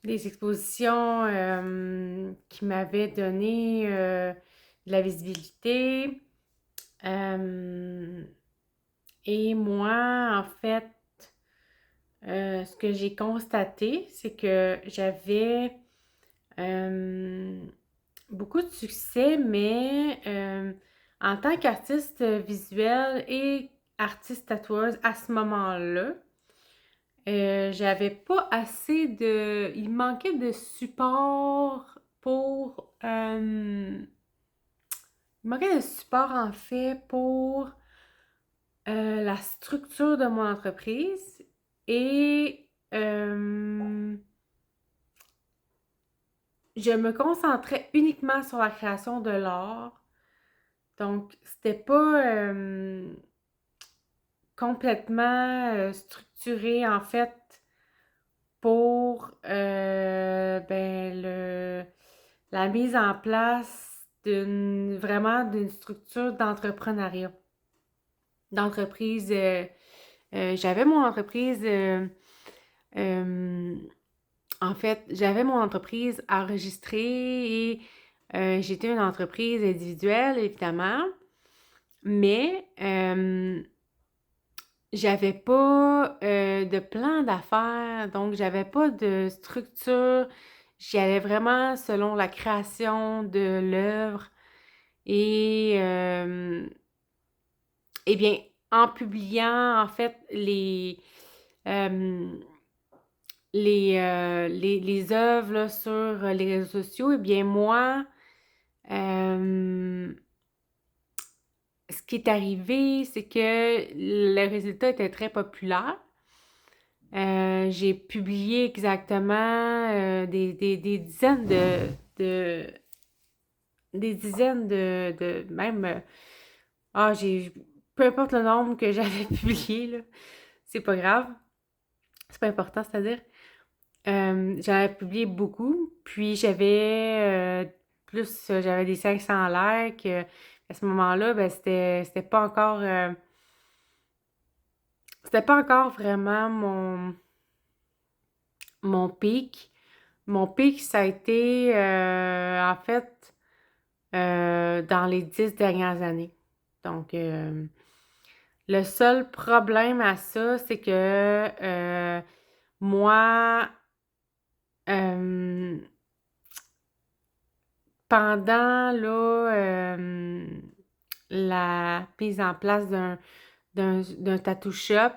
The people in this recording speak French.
des expositions qui m'avaient donné de la visibilité. Euh, et moi, en fait, ce que j'ai constaté, c'est que j'avais euh, beaucoup de succès, mais en tant qu'artiste visuel et artiste tatoueuse à ce moment-là, j'avais pas assez de... Il manquait de support pour... il manquait de support en fait pour la structure de mon entreprise et je me concentrais uniquement sur la création de l'art. Donc, c'était pas complètement structuré en fait pour la mise en place d'une structure d'entrepreneuriat, d'entreprise. J'avais mon entreprise, euh, en fait, j'avais mon entreprise enregistrée et j'étais une entreprise individuelle, évidemment, mais j'avais pas de plan d'affaires, donc j'avais pas de structure. J'y allais vraiment selon la création de l'œuvre et eh bien, en publiant en fait euh, les œuvres là, sur les réseaux sociaux, eh bien moi, euh, ce qui est arrivé, c'est que le résultat était très populaire. J'ai publié exactement des dizaines de des dizaines de même j'ai peu importe le nombre que j'avais publié là, c'est pas grave, c'est pas important, c'est-à-dire j'avais publié beaucoup, puis j'avais des 500 likes. À ce moment-là, ben c'était pas encore vraiment mon pic. Mon pic, ça a été en fait dans les 10 dernières années. Donc, le seul problème à ça, c'est que moi, euh, pendant là, la mise en place d'un tattoo shop,